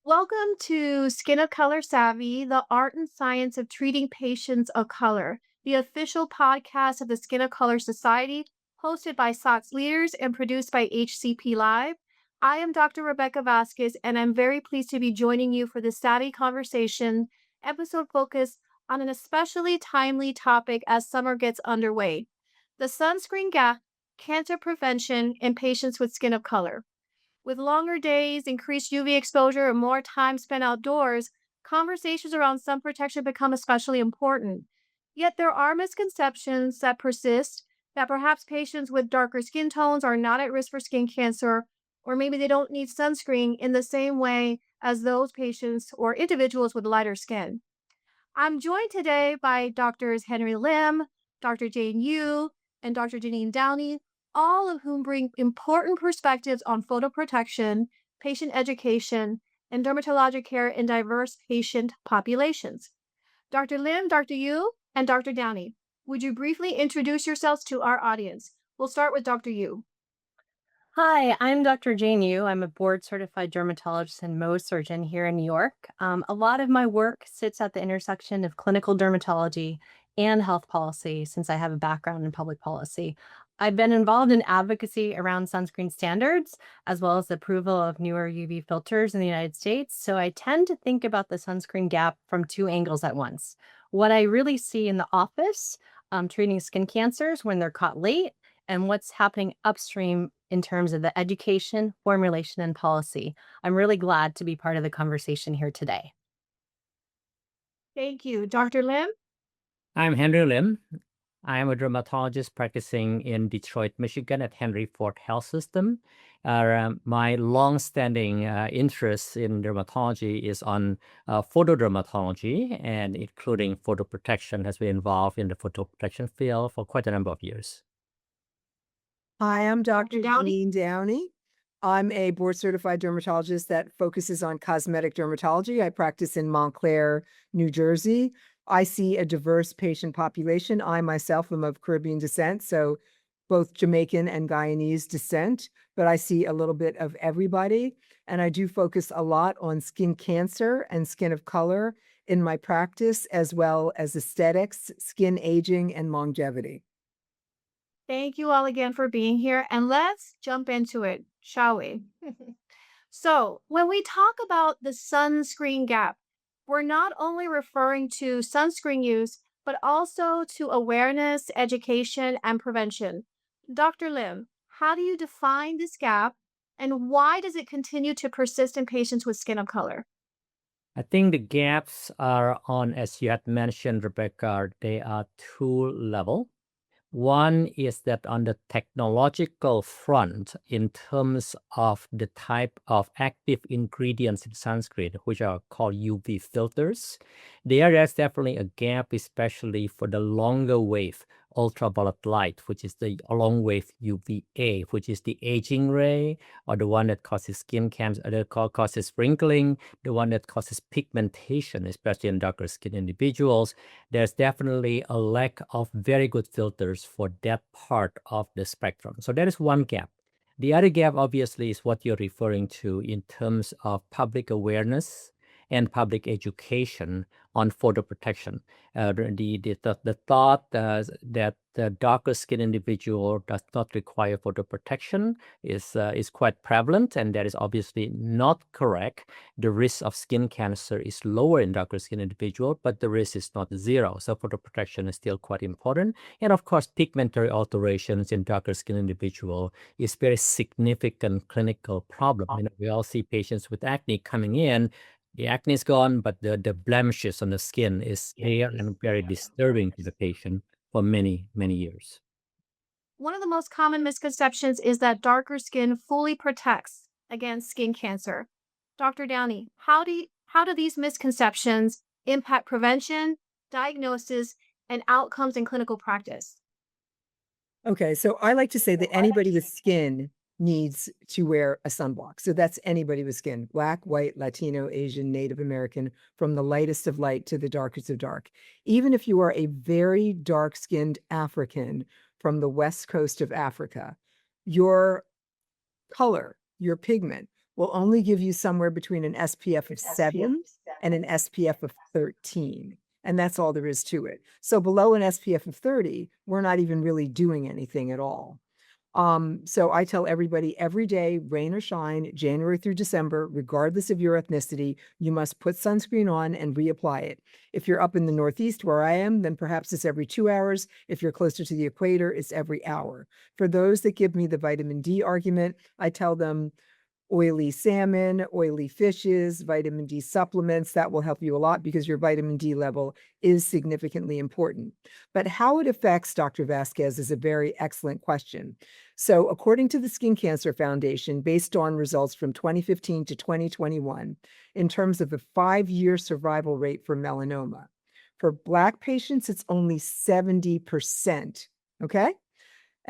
Welcome to Skin of Color Savvy, the art and science of treating patients of color, the official podcast of the Skin of Color Society, hosted by SOX leaders and produced by HCP Live. I am Dr. Rebecca Vasquez, and I'm very pleased to be joining you for this Savvy Conversation episode focused on an especially timely topic as summer gets underway: the sunscreen gap, cancer prevention in patients with skin of color. With longer days, increased UV exposure, and more time spent outdoors, conversations around sun protection become especially important. Yet there are misconceptions that persist that perhaps patients with darker skin tones are not at risk for skin cancer, or maybe they don't need sunscreen in the same way as those patients or individuals with lighter skin. I'm joined today by Doctors Henry Lim, Dr. Jane Yoo, and Dr. Jeanine Downie, all of whom bring important perspectives on photoprotection, patient education, and dermatologic care in diverse patient populations. Dr. Lim, Dr. Yoo, and Dr. Downie, would you briefly introduce yourselves to our audience? We'll start with Dr. Yoo. Hi, I'm Dr. Jane Yoo. I'm a board certified dermatologist and Mohs surgeon here in New York. A lot of my work sits at the intersection of clinical dermatology and health policy since I have a background in public policy. I've been involved in advocacy around sunscreen standards, as well as the approval of newer UV filters in the United States. So I tend to think about the sunscreen gap from two angles at once. What I really see in the office, treating skin cancers when they're caught late, and what's happening upstream in terms of the education, formulation, and policy. I'm really glad to be part of the conversation here today. Thank you. Dr. Lim? I'm Henry Lim. I am a dermatologist practicing in Detroit, Michigan at Henry Ford Health System. My long-standing interest in dermatology is on photodermatology, and including photoprotection has been involved in the photoprotection field for quite a number of years. Hi, I'm Dr. Dr. Downie? Jeanine Downie. I'm a board certified dermatologist that focuses on cosmetic dermatology. I practice in Montclair, New Jersey. I see a diverse patient population. I myself am of Caribbean descent, so both Jamaican and Guyanese descent, but I see a little bit of everybody. And I do focus a lot on skin cancer and skin of color in my practice, as well as aesthetics, skin aging, and longevity. Thank you all again for being here, and let's jump into it, shall we? So, when we talk about the sunscreen gap, we're not only referring to sunscreen use, but also to awareness, education, and prevention. Dr. Lim, how do you define this gap, and why does it continue to persist in patients with skin of color? I think the gaps are on, as you had mentioned, Rebecca, they are two level. One is that on the technological front, in terms of the type of active ingredients in sunscreen, which are called UV filters, there's definitely a gap, especially for the longer wave ultraviolet light, which is the long wave UVA, which is the aging ray, or the one that causes skin cancer, that causes wrinkling, the one that causes pigmentation, especially in darker skin individuals. There's definitely a lack of very good filters for that part of the spectrum. So that is one gap. The other gap, obviously, is what you're referring to in terms of public awareness and public education on photo protection. The thought that the darker skin individual does not require photo protection is quite prevalent, and that is obviously not correct. The risk of skin cancer is lower in darker skin individual, but the risk is not zero. So photo protection is still quite important. And of course, pigmentary alterations in darker skin individual is very significant clinical problem. We all see patients with acne coming in. The acne is gone, but the blemishes on the skin is there and very disturbing to the patient for many, many years. One of the most common misconceptions is that darker skin fully protects against skin cancer. Dr. Downey, how do these misconceptions impact prevention, diagnosis, and outcomes in clinical practice? Okay, so I like to say that anybody with skin needs to wear a sunblock. So that's anybody with skin, Black, white, Latino, Asian, Native American, from the lightest of light to the darkest of dark. Even if you are a very dark-skinned African from the west coast of Africa, your color, your pigment will only give you somewhere between an SPF of 7 and an SPF of 13. And that's all there is to it. So below an SPF of 30, we're not even really doing anything at all. So I tell everybody every day, rain or shine, January through December, regardless of your ethnicity, you must put sunscreen on and reapply it. If you're up in the Northeast where I am, then perhaps it's every 2 hours. If you're closer to the equator, it's every hour. For those that give me the vitamin D argument, I tell them oily salmon, oily fishes, vitamin D supplements. That will help you a lot because your vitamin D level is significantly important. But how it affects Dr. Vasquez is a very excellent question. So, according to the Skin Cancer Foundation, based on results from 2015 to 2021, in terms of the 5-year survival rate for melanoma, for Black patients, it's only 70%. Okay.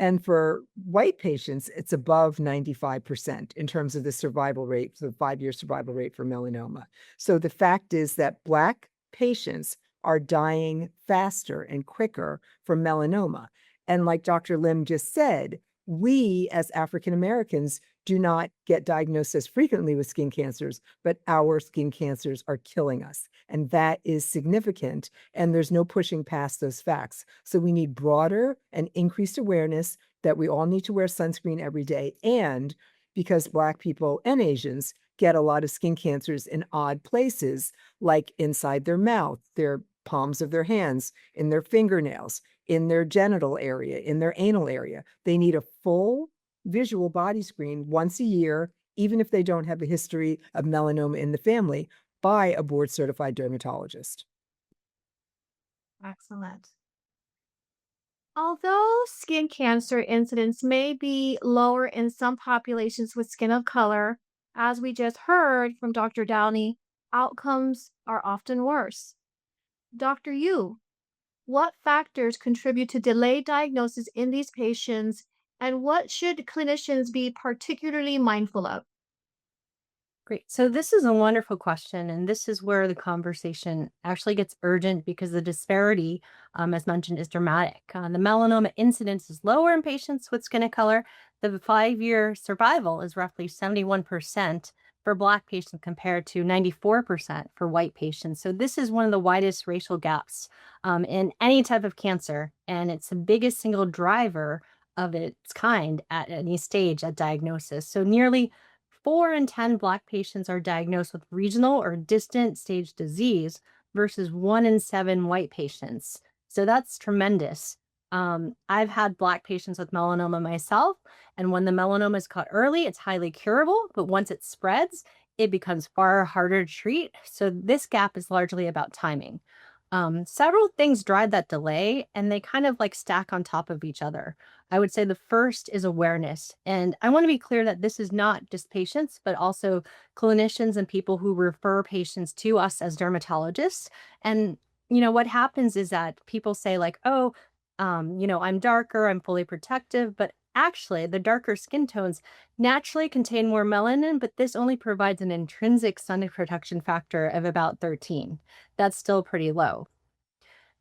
And for white patients, it's above 95% in terms of the survival rate, the 5-year survival rate for melanoma. So the fact is that Black patients are dying faster and quicker from melanoma. And like Dr. Lim just said, we as African Americans do not get diagnosed as frequently with skin cancers, but our skin cancers are killing us. And that is significant. And there's no pushing past those facts. So we need broader and increased awareness that we all need to wear sunscreen every day. And because Black people and Asians get a lot of skin cancers in odd places, like inside their mouth, their palms of their hands, in their fingernails, in their genital area, in their anal area. They need a full visual body screen once a year, even if they don't have a history of melanoma in the family, by a board-certified dermatologist. Excellent. Although skin cancer incidence may be lower in some populations with skin of color, as we just heard from Dr. Downie, outcomes are often worse. Dr. Yoo, what factors contribute to delayed diagnosis in these patients, and what should clinicians be particularly mindful of? Great. So this is a wonderful question, and this is where the conversation actually gets urgent because the disparity, as mentioned, is dramatic. The melanoma incidence is lower in patients with skin of color. The 5-year survival is roughly 71% for Black patients compared to 94% for white patients. So this is one of the widest racial gaps in any type of cancer, and it's the biggest single driver of its kind at any stage at diagnosis. So nearly 4 in 10 Black patients are diagnosed with regional or distant stage disease versus 1 in 7 white patients. So that's tremendous. I've had Black patients with melanoma myself, and when the melanoma is caught early, it's highly curable, but once it spreads, it becomes far harder to treat. So this gap is largely about timing. Several things drive that delay, and they kind of like stack on top of each other. I would say the first is awareness. And I want to be clear that this is not just patients, but also clinicians and people who refer patients to us as dermatologists. And, what happens is that people say, like, oh, I'm darker, I'm fully protective, but actually, the darker skin tones naturally contain more melanin, but this only provides an intrinsic sun protection factor of about 13. That's still pretty low.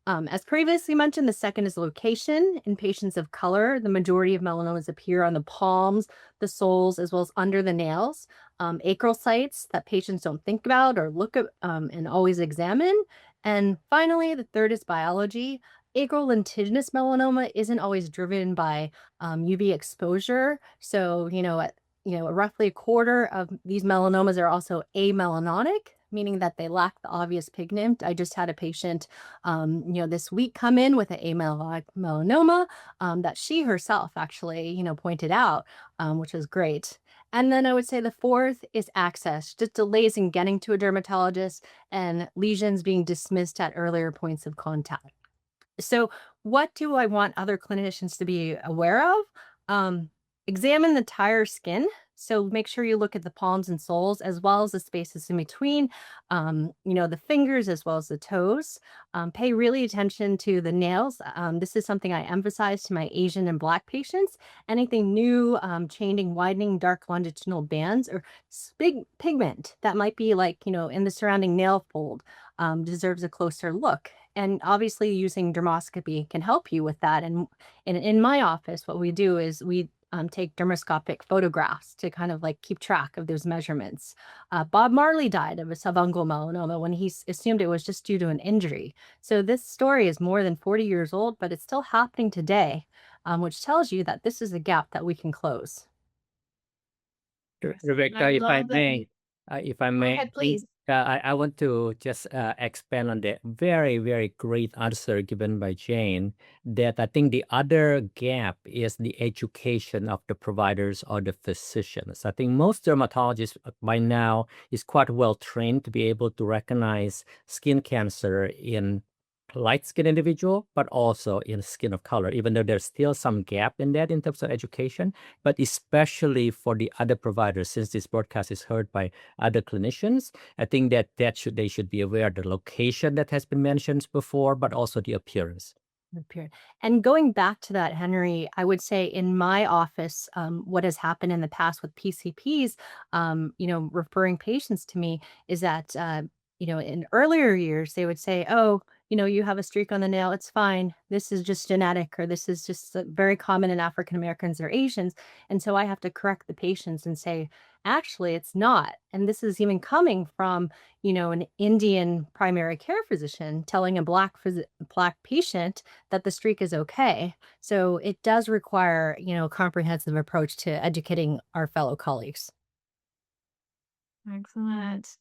As previously mentioned, the second is location. In patients of color, the majority of melanomas appear on the palms, the soles, as well as under the nails. Acral sites that patients don't think about or look at and always examine. And finally, the third is biology. Acral lentiginous melanoma isn't always driven by UV exposure. So, roughly a quarter of these melanomas are also amelanonic, meaning that they lack the obvious pigment. I just had a patient, this week come in with an amelanonic melanoma that she herself actually, pointed out, which was great. And then I would say the fourth is access, just delays in getting to a dermatologist and lesions being dismissed at earlier points of contact. So, what do I want other clinicians to be aware of? Examine the entire skin. So, make sure you look at the palms and soles as well as the spaces in between, the fingers as well as the toes. Pay really attention to the nails. This is something I emphasize to my Asian and Black patients. Anything new, changing, widening, dark longitudinal bands, or big pigment that might be like, in the surrounding nail fold deserves a closer look. And obviously using dermoscopy can help you with that. And in my office, what we do is we take dermoscopic photographs to kind of like keep track of those measurements. Bob Marley died of a subungual melanoma when he assumed it was just due to an injury. So this story is more than 40 years old, but it's still happening today, which tells you that this is a gap that we can close. Rebecca, I love that you if I go may, ahead, please. I want to just expand on the very, very great answer given by Jane. That I think the other gap is the education of the providers or the physicians. I think most dermatologists by now is quite well trained to be able to recognize skin cancer in light skin individual, but also in skin of color, even though there's still some gap in that in terms of education. But especially for the other providers, since this broadcast is heard by other clinicians, I think that they should be aware of the location that has been mentioned before, but also the appearance. Period. And going back to that, Henry, I would say in my office, what has happened in the past with PCPs, referring patients to me is that, in earlier years, they would say, oh, you have a streak on the nail. It's fine. This is just genetic, or this is just very common in African Americans or Asians. And so I have to correct the patients and say, actually, it's not. And this is even coming from, an Indian primary care physician telling a black patient that the streak is okay. So it does require, a comprehensive approach to educating our fellow colleagues. Excellent.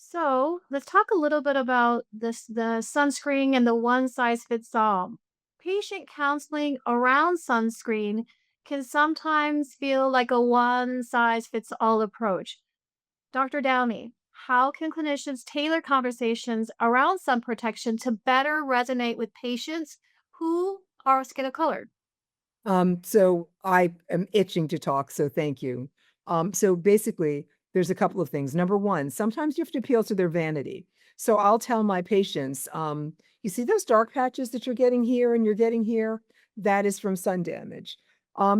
So let's talk a little bit about the sunscreen and the one size fits all. Patient counseling around sunscreen can sometimes feel like a one size fits all approach. Dr. Downie, how can clinicians tailor conversations around sun protection to better resonate with patients who are skin colored? So I am itching to talk, so thank you. So basically, there's a couple of things. Number one, sometimes you have to appeal to their vanity. So I'll tell my patients, you see those dark patches that you're getting here and you're getting here? That is from sun damage.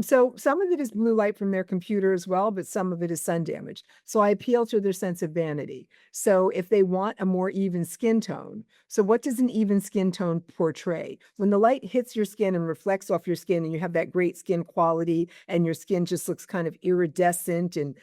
So some of it is blue light from their computer as well, but some of it is sun damage. So I appeal to their sense of vanity. So if they want a more even skin tone, so what does an even skin tone portray? When the light hits your skin and reflects off your skin and you have that great skin quality and your skin just looks kind of iridescent and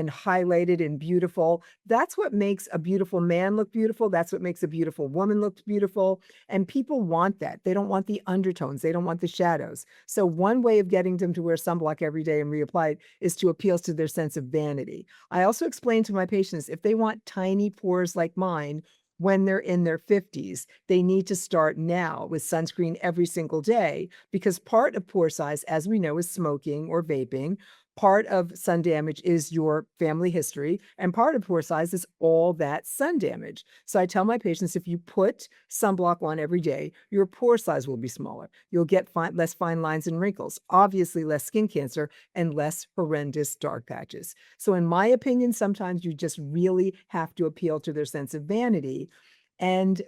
highlighted and beautiful, that's what makes a beautiful man look beautiful. That's what makes a beautiful woman look beautiful. And people want that. They don't want the undertones. They don't want the shadows. So one way of getting them to wear sunblock every day and reapply it is to appeal to their sense of vanity. I also explain to my patients, if they want tiny pores like mine, when they're in their 50s, they need to start now with sunscreen every single day, because part of pore size, as we know, is smoking or vaping. Part of sun damage is your family history, and part of pore size is all that sun damage. So I tell my patients, if you put sunblock on every day, your pore size will be smaller. You'll get less fine lines and wrinkles, obviously less skin cancer, and less horrendous dark patches. So in my opinion, sometimes you just really have to appeal to their sense of vanity. And,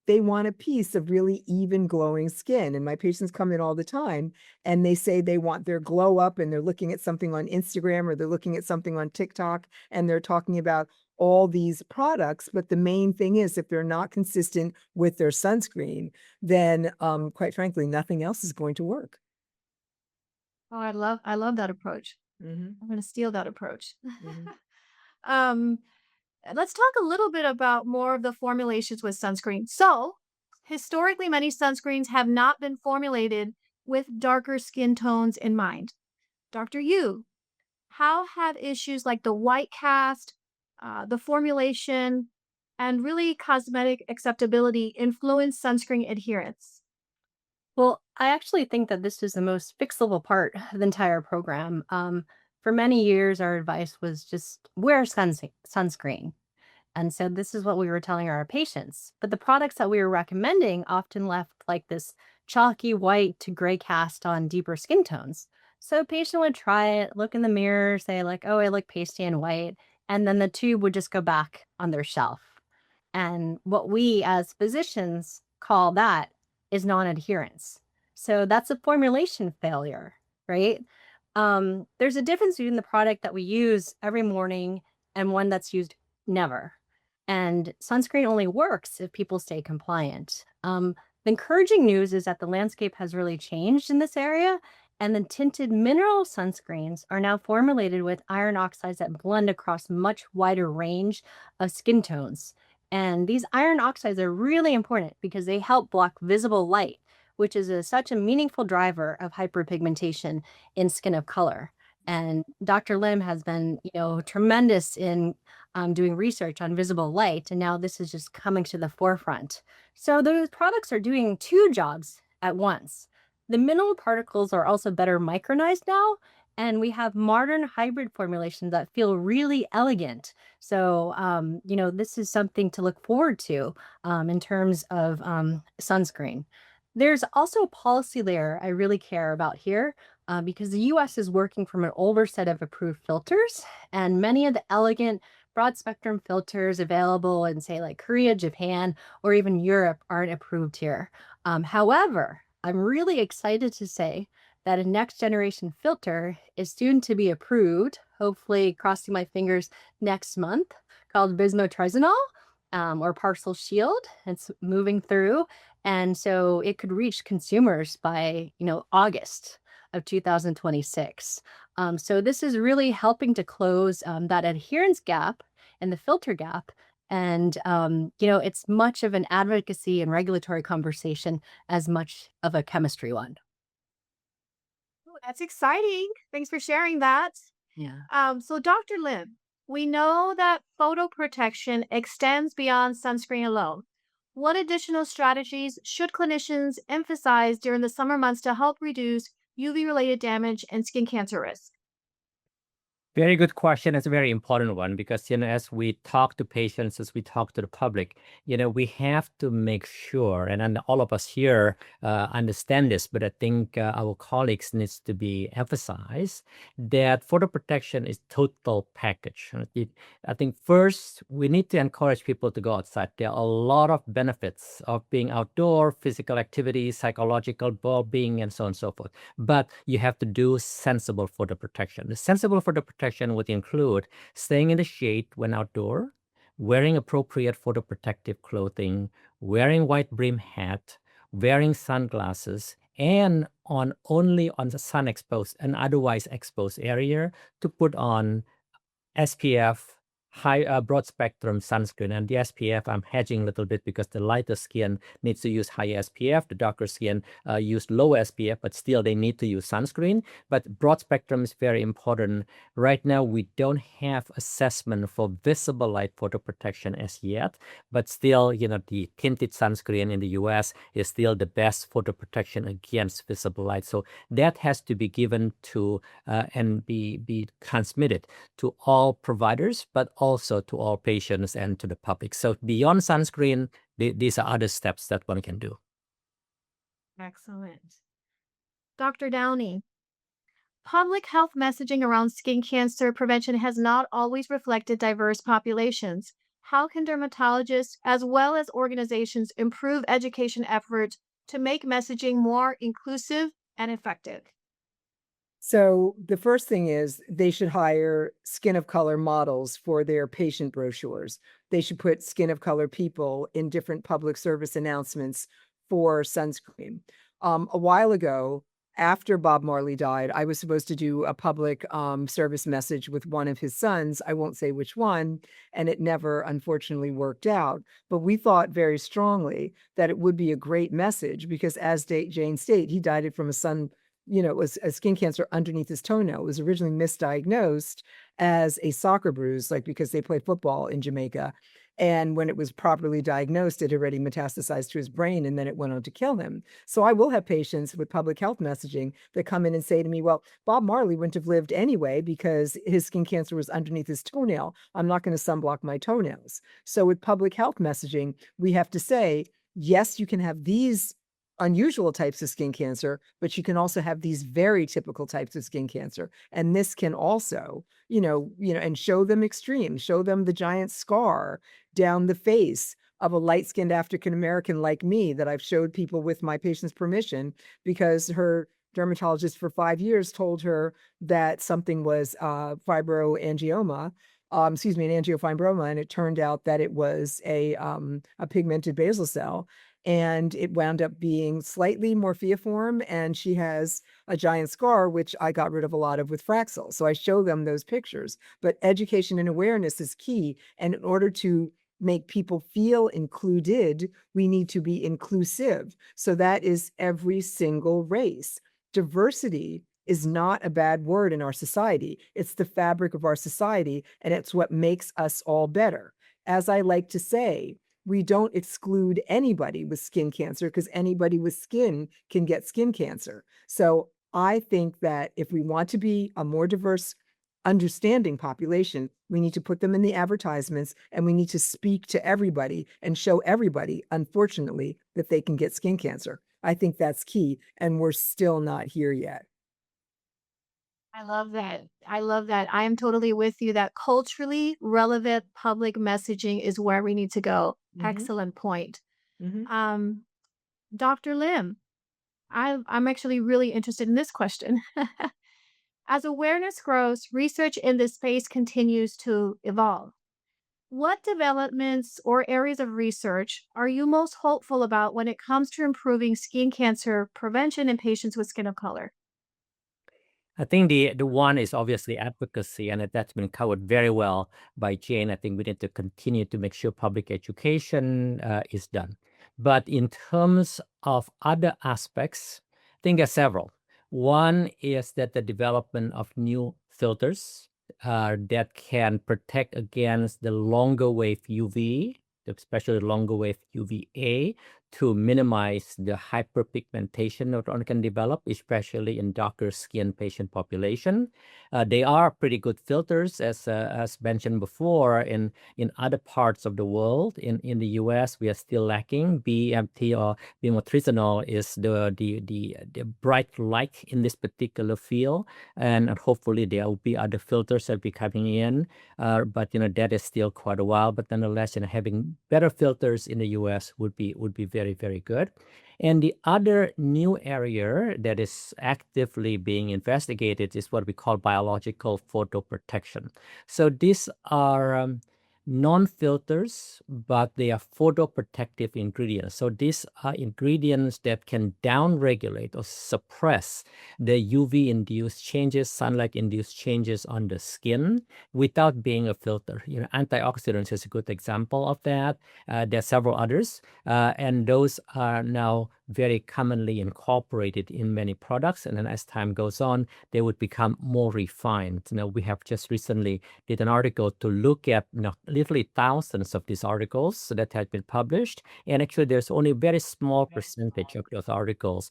they want a piece of really even glowing skin. And my patients come in all the time and they say they want their glow up, and they're looking at something on Instagram or they're looking at something on TikTok and they're talking about all these products. But the main thing is, if they're not consistent with their sunscreen, then quite frankly, nothing else is going to work. Oh, I love that approach. Mhm, I'm going to steal that approach. mhm. um, let's talk a little bit about more of the formulations with sunscreen. So, historically, many sunscreens have not been formulated with darker skin tones in mind. Dr. Yoo, how have issues like the white cast, the formulation, and really cosmetic acceptability influenced sunscreen adherence? Well, I actually think that this is the most fixable part of the entire program. For many years, our advice was just wear sunscreen. And so this is what we were telling our patients. But the products that we were recommending often left like this chalky white to gray cast on deeper skin tones. So a patient would try it, look in the mirror, say like, "Oh, I look pasty and white," and then the tube would just go back on their shelf. And what we as physicians call that is non-adherence. So that's a formulation failure, right? There's a difference between the product that we use every morning and one that's used never. And sunscreen only works if people stay compliant. The encouraging news is that the landscape has really changed in this area. And then tinted mineral sunscreens are now formulated with iron oxides that blend across much wider range of skin tones. And these iron oxides are really important because they help block visible light, which is such a meaningful driver of hyperpigmentation in skin of color. And Dr. Lim has been, tremendous in doing research on visible light, and now this is just coming to the forefront. So those products are doing two jobs at once. The mineral particles are also better micronized now, and we have modern hybrid formulations that feel really elegant. So, this is something to look forward to in terms of sunscreen. There's also a policy layer I really care about here because the US is working from an older set of approved filters, and many of the elegant broad spectrum filters available in, say, like Korea, Japan, or even Europe aren't approved here. However, I'm really excited to say that a next generation filter is soon to be approved, hopefully, crossing my fingers, next month, called bismuth or Parcel Shield. It's moving through. And so it could reach consumers by, August of 2026. So this is really helping to close that adherence gap and the filter gap. And, it's much of an advocacy and regulatory conversation as much of a chemistry one. Oh, that's exciting. Thanks for sharing that. Yeah. So, Dr. Lim, we know that photo protection extends beyond sunscreen alone. What additional strategies should clinicians emphasize during the summer months to help reduce UV-related damage and skin cancer risk? Very good question. It's a very important one because, as we talk to patients, as we talk to the public, we have to make sure, and all of us here understand this, but I think our colleagues needs to be emphasized that photo protection is total package. I think first we need to encourage people to go outside. There are a lot of benefits of being outdoor, physical activity, psychological well-being, and so on and so forth. But you have to do sensible photo protection. The sensible photo protection would include staying in the shade when outdoor, wearing appropriate photoprotective clothing, wearing white brim hat, wearing sunglasses, and only on the sun exposed and otherwise exposed area to put on SPF, high broad spectrum sunscreen. And the SPF, I'm hedging a little bit because the lighter skin needs to use high SPF, the darker skin use low SPF, but still they need to use sunscreen. But broad spectrum is very important. Right now, we don't have assessment for visible light photo protection as yet, but still, the tinted sunscreen in the US is still the best photo protection against visible light. So that has to be given to and be transmitted to all providers, but also to all patients and to the public. So beyond sunscreen, these are other steps that one can do. Excellent. Dr. Downie, public health messaging around skin cancer prevention has not always reflected diverse populations. How can dermatologists, as well as organizations, improve education efforts to make messaging more inclusive and effective? So the first thing is they should hire skin of color models for their patient brochures. They should put skin of color people in different public service announcements for sunscreen. A while ago, after Bob Marley died, I was supposed to do a public service message with one of his sons. I won't say which one, and it never, unfortunately, worked out. But we thought very strongly that it would be a great message because, as Jane stated, he died from it was a skin cancer underneath his toenail. It was originally misdiagnosed as a soccer bruise, because they played football in Jamaica. And when it was properly diagnosed, it already metastasized to his brain, and then it went on to kill him. So I will have patients with public health messaging that come in and say to me, well, Bob Marley wouldn't have lived anyway because his skin cancer was underneath his toenail. I'm not going to sunblock my toenails. So with public health messaging, we have to say, yes, you can have these unusual types of skin cancer, but you can also have these very typical types of skin cancer. And this can also, and show them extreme, show them the giant scar down the face of a light-skinned African-American like me that I've showed people with my patient's permission because her dermatologist for 5 years told her that something was fibroangioma. an angiofibroma, and it turned out that it was a pigmented basal cell, and it wound up being slightly morphiiform, and she has a giant scar, which I got rid of a lot of with Fraxel. So I show them those pictures. But education and awareness is key. And in order to make people feel included, we need to be inclusive. So that is every single race. Diversity is not a bad word in our society. It's the fabric of our society, and it's what makes us all better. As I like to say, we don't exclude anybody with skin cancer because anybody with skin can get skin cancer. So I think that if we want to be a more diverse, understanding population, we need to put them in the advertisements, and we need to speak to everybody and show everybody, unfortunately, that they can get skin cancer. I think that's key, and we're still not here yet. I love that. I love that. I am totally with you that culturally relevant public messaging is where we need to go. Mhm, Excellent point. mhm. Um, Dr. Lim, I'm actually really interested in this question. As awareness grows, research in this space continues to evolve. What developments or areas of research are you most hopeful about when it comes to improving skin cancer prevention in patients with skin of color? I think the one is obviously advocacy, and that's been covered very well by Jane. I think we need to continue to make sure public education is done. But in terms of other aspects, I think there are several. One is that the development of new filters that can protect against the longer wave UV, especially longer wave UVA, to minimize the hyperpigmentation that one can develop, especially in darker skin patient population. They are pretty good filters, as mentioned before. In other parts of the world, in the US, we are still lacking. BMT or bimotrizinol is the bright light in this particular field, and hopefully there will be other filters that will be coming in. But that is still quite a while. But nonetheless, having better filters in the US would be very, very good. And the other new area that is actively being investigated is what we call biological photoprotection. So these are non-filters, but they are photoprotective ingredients. So these are ingredients that can downregulate or suppress the UV-induced changes, sunlight-induced changes on the skin without being a filter. Antioxidants is a good example of that. There are several others, and those are now very commonly incorporated in many products. And then as time goes on, they would become more refined. We have just recently did an article to look at literally thousands of these articles that had been published. And actually, there's only a very small percentage of those articles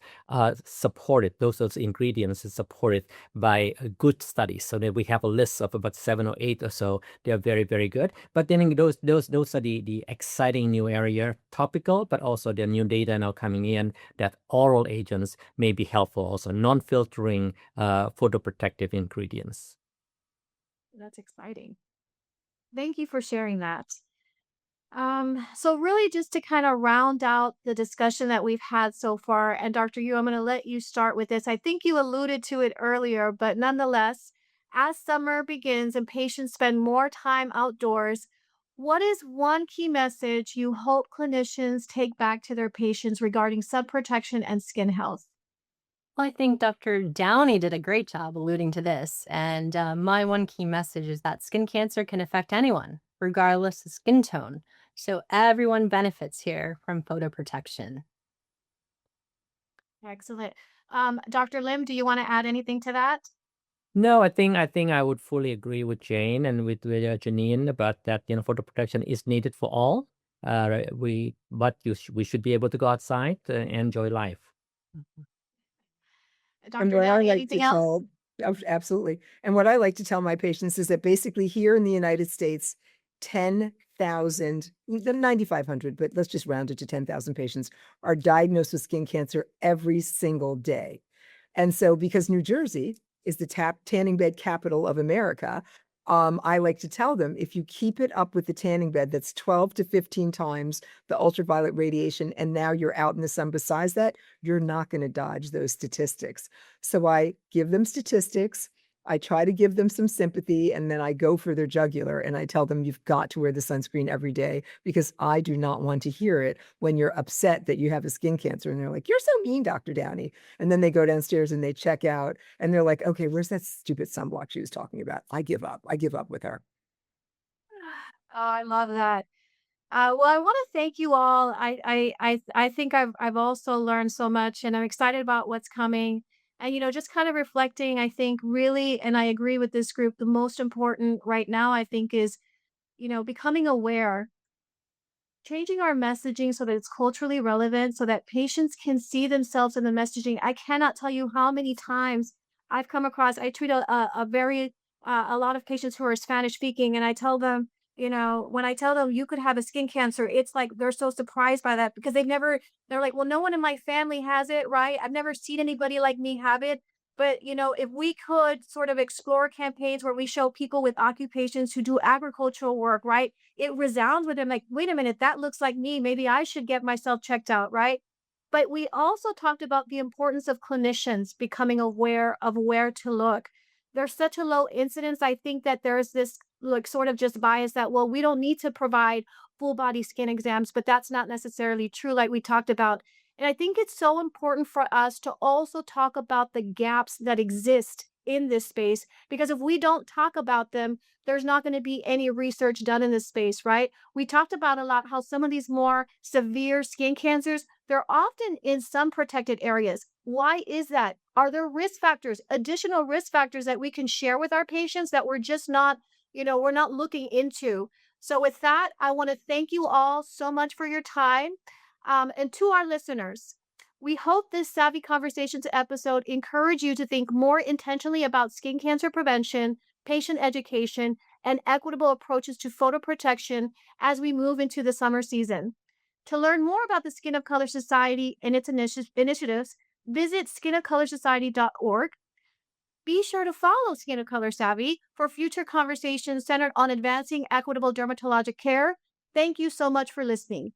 supported, those ingredients is supported by good studies. So that we have a list of about 7 or 8 or so. They are very, very good. But then those are the exciting new area, topical, but also the new data now coming in that oral agents may be helpful also, non-filtering photoprotective ingredients. That's exciting. Thank you for sharing that. So really just to kind of round out the discussion that we've had so far, and Dr. Yu, I'm going to let you start with this. I think you alluded to it earlier, but nonetheless, as summer begins and patients spend more time outdoors, what is one key message you hope clinicians take back to their patients regarding sun protection and skin health? Well, I think Dr. Downie did a great job alluding to this. And my one key message is that skin cancer can affect anyone, regardless of skin tone. So everyone benefits here from photoprotection. Excellent. Dr. Lim, do you want to add anything to that? No, I think I would fully agree with Jane and with Jeanine about that. Photo protection is needed for all. We should be able to go outside and enjoy life. And Dr. what I Downie, like to anything else? tell absolutely. And what I like to tell my patients is that basically here in the United States, 10,000, the 9,500, but let's just round it to 10,000 patients are diagnosed with skin cancer every single day. And so because New Jersey is the tanning bed capital of America, I like to tell them, if you keep it up with the tanning bed, that's 12 to 15 times the ultraviolet radiation, and now you're out in the sun besides that, you're not going to dodge those statistics. So I give them statistics. I try to give them some sympathy, and then I go for their jugular and I tell them, "You've got to wear the sunscreen every day because I do not want to hear it when you're upset that you have a skin cancer." And they're like, "You're so mean, Dr. Downie." And then they go downstairs and they check out and they're like, "Okay, where's that stupid sunblock she was talking about? I give up. I give up with her." Oh, I love that. Well, I want to thank you all. I think I've also learned so much, and I'm excited about what's coming. And just kind of reflecting, I think really, and I agree with this group. The most important right now, I think, is becoming aware, changing our messaging so that it's culturally relevant, so that patients can see themselves in the messaging. I cannot tell you how many times I've come across. I treat a lot of patients who are Spanish speaking, and I tell them, when I tell them you could have a skin cancer, it's like they're so surprised by that because they're like, well, no one in my family has it, right? I've never seen anybody like me have it. But, if we could sort of explore campaigns where we show people with occupations who do agricultural work, right? It resounds with them like, wait a minute, that looks like me. Maybe I should get myself checked out, right? But we also talked about the importance of clinicians becoming aware of where to look. There's such a low incidence. I think that there's this like sort of just bias that, well, we don't need to provide full body skin exams, but that's not necessarily true, like we talked about. And I think it's so important for us to also talk about the gaps that exist in this space, because if we don't talk about them, there's not going to be any research done in this space, right? We talked about a lot how some of these more severe skin cancers, they're often in some protected areas. Why is that? Are there risk factors, additional risk factors that we can share with our patients that we're just not, we're not looking into? So with that, I want to thank you all so much for your time. And to our listeners, we hope this Savvy Conversations episode encourage you to think more intentionally about skin cancer prevention, patient education, and equitable approaches to photoprotection as we move into the summer season. To learn more about the Skin of Color Society and its initiatives, visit skinofcolorsociety.org. Be sure to follow Skin of Color Savvy for future conversations centered on advancing equitable dermatologic care. Thank you so much for listening.